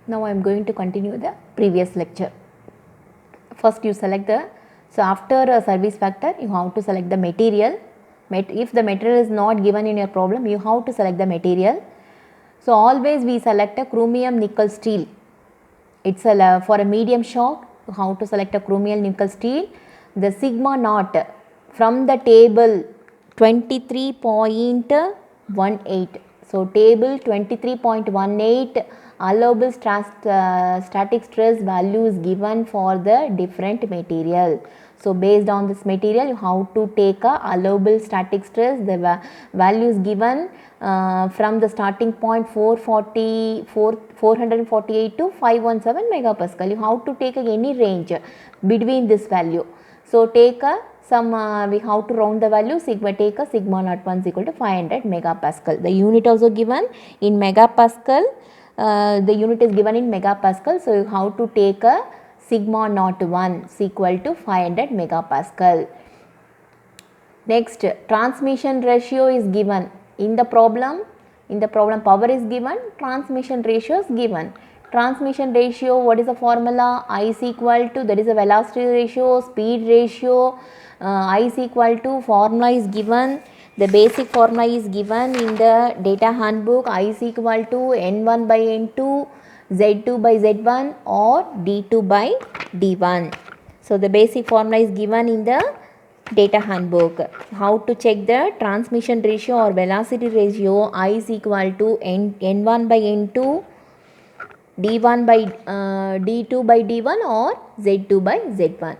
Now I am going to continue the previous lecture. First you select the, so after a service factor you have to select the material. If the material is not given in your problem, you have to select the material. So always we select a chromium nickel steel. It's a, for a medium shock, you have to select a chromium nickel steel. The sigma naught from the table 23.18. So table 23.18 allowable static stress value is given for the different material. So based on this material, you have to take a allowable static stress. The value is given from the starting point 448 to 517 megapascal. You have to take any range between this value. So take a we have to round the value, take a sigma naught 1 is equal to 500 megapascal. The unit also given in megapascal. The unit is given in megapascal, so you have to take a sigma naught 1 is equal to 500 megapascal. Next, transmission ratio is given in the problem. In the problem, power is given, transmission ratio is given. Transmission ratio, what is the formula? I is equal to, that is a velocity ratio, speed ratio. I is equal to, formula is given. The basic formula is given in the data handbook. I is equal to N1 by N2, Z2 by Z1 or D2 by D1. So the basic formula is given in the data handbook. How to check the transmission ratio or velocity ratio? I is equal to N1 by N2, D1 by D2 by D1 or Z2 by Z1.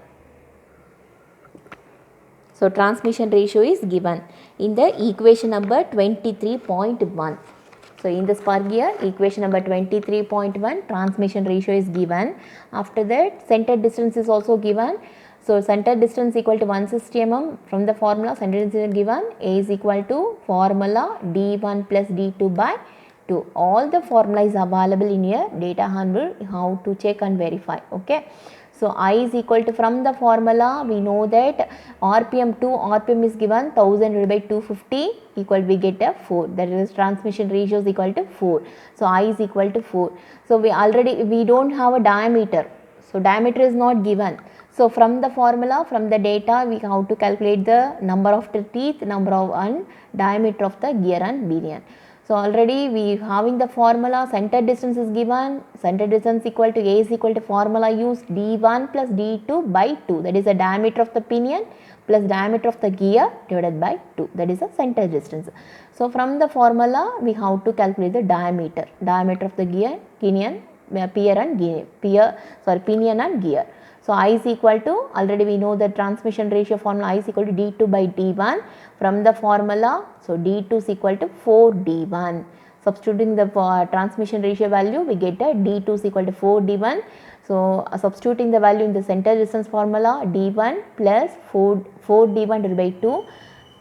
So transmission ratio is given in the equation number 23.1. So in the spark gear, equation number 23.1, transmission ratio is given. After that, center distance is also given. So center distance equal to 160 mm. From the formula, center distance is given. A is equal to formula D1 plus D2 by 2. All the formula is available in your data handbook. How to check and verify. Okay. So I is equal to, from the formula we know that RPM 2, RPM is given 1000 divided by 250 equal, we get a 4, that is transmission ratio is equal to 4. So I is equal to 4. So we don't have a diameter. So diameter is not given. So from the formula, from the data, we have to calculate the number of the teeth, number of and diameter of the gear and pinion. So already we having the formula, center distance is given, center distance equal to A is equal to, formula use D1 plus D2 by 2, that is the diameter of the pinion plus diameter of the gear divided by 2, that is the center distance. So from the formula we have to calculate the diameter of the gear, pinion and gear. So I is equal to, already we know the transmission ratio formula, I is equal to D2 by D1. From the formula, so D2 is equal to 4D1. Substituting the transmission ratio value, we get a D2 is equal to 4D1. So substituting the value in the center distance formula, D1 plus 4D1 divided by 2.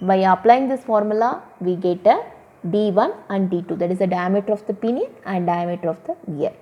By applying this formula, we get a D1 and D2, that is the diameter of the pinion and diameter of the gear.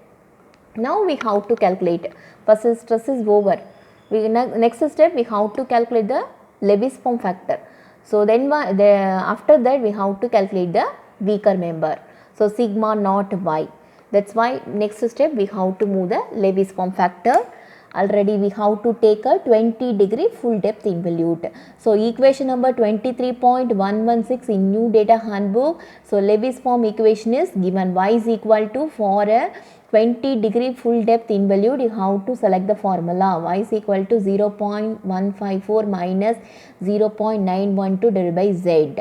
Now we have to calculate. First stress is over. Next step, we have to calculate the Lewis form factor. So then after that we have to calculate the weaker member. So sigma naught y. That's why next step we have to move the Lewis form factor. Already we have to take a 20 degree full depth involute. So equation number 23.116 in new data handbook. So Lewis form equation is given, y is equal to, for a 20 degree full depth involute, you have to select the formula, y is equal to 0.154 minus 0.912 divided by z.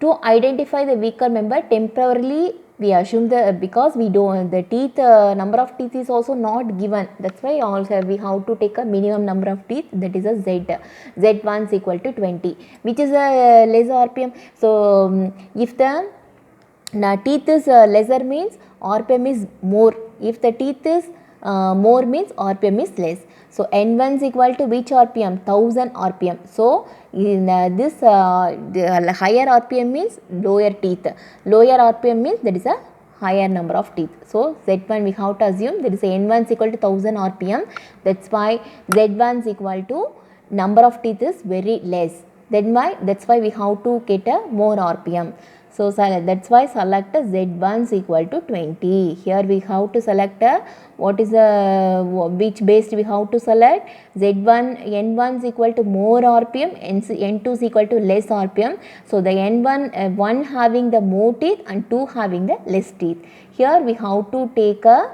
To identify the weaker member, temporarily we assume because we don't, the teeth, number of teeth is also not given, that's why also we have to take a minimum number of teeth, that is a z1 is equal to 20, which is a less RPM. So if the teeth is lesser means RPM is more, if the teeth is more means RPM is less. So N1 is equal to which RPM? 1000 RPM. So in this the higher RPM means lower teeth, lower RPM means that is a higher number of teeth. So Z1 we have to assume that is N1 is equal to 1000 RPM, that's why Z1 is equal to number of teeth is very less, that's why we have to get a more RPM. So that's why select Z1 is equal to 20. Here we have to select what is the which base we have to select. Z1 N1 is equal to more RPM, N2 is equal to less RPM. So the N1 one having the more teeth and 2 having the less teeth. Here we have to take a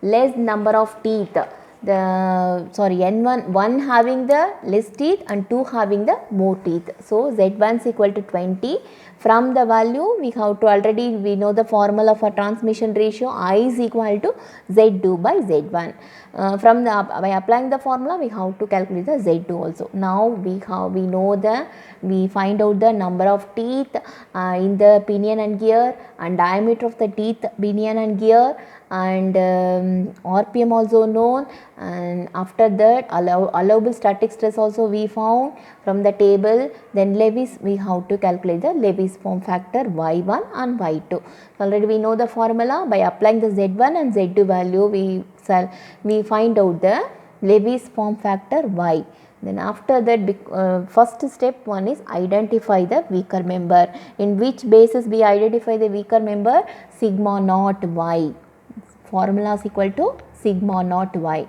less number of teeth. N1 1 having the less teeth and 2 having the more teeth. So Z1 is equal to 20. From the value we have to already we know the formula for transmission ratio, I is equal to Z2 by Z1. By applying the formula we have to calculate the Z2 also. Now we find out the number of teeth in the pinion and gear and diameter of the teeth pinion and gear, and RPM also known, and after that allowable static stress also we found from the table. Then Lewis, we have to calculate the Lewis form factor Y1 and Y2. So already we know the formula. By applying the Z1 and Z2 value we find out the Lewis form factor Y. Then after that first step one is identify the weaker member. In which basis we identify the weaker member? Sigma naught Y. Formula is equal to sigma naught Y.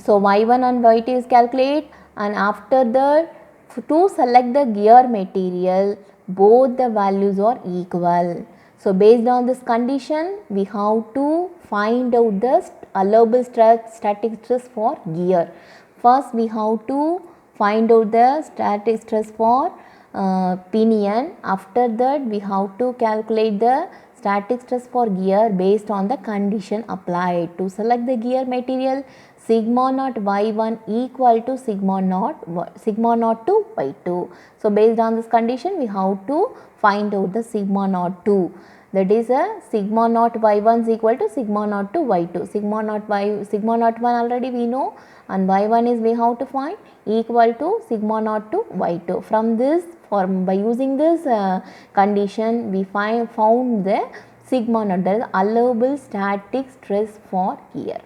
So Y1 and Y2 is calculate, and after that to select the gear material both the values are equal. So based on this condition we have to find out the allowable static stress for gear. First we have to find out the static stress for pinion. After that we have to calculate the static stress for gear based on the condition applied. To select the gear material, sigma naught Y1 equal to sigma naught to Y2. So based on this condition we have to find out the sigma naught 2. That is a sigma naught Y1 is equal to sigma naught to Y2. Sigma naught 1 already we know, and Y1 is we have to find equal to sigma naught to Y2. From this by using this condition we found the sigma naught, that is allowable static stress for gear.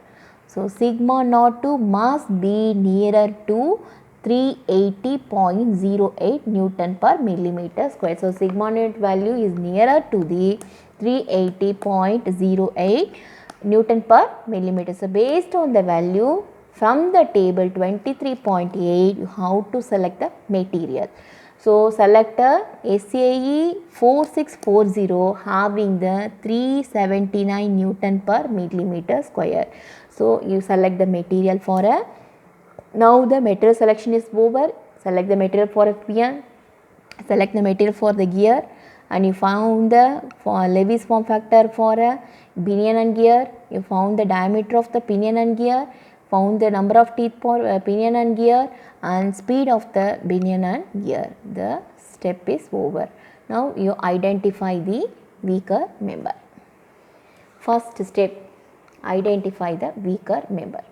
So sigma naught 2 must be nearer to 380.08 Newton per millimeter square. So sigma naught value is nearer to the 380.08 Newton per millimeter. So based on the value from the table 23.8 you have to select the material. So select a SAE 4640 having the 379 Newton per millimeter square. So you select the material for a, now the material selection is over. Select the material for a pinion, select the material for the gear, and you found the Lewis form factor for a pinion and gear. You found the diameter of the pinion and gear, found the number of teeth for pinion and gear, and speed of the pinion and gear. The step is over. Now you identify the weaker member. First step, identify the weaker member.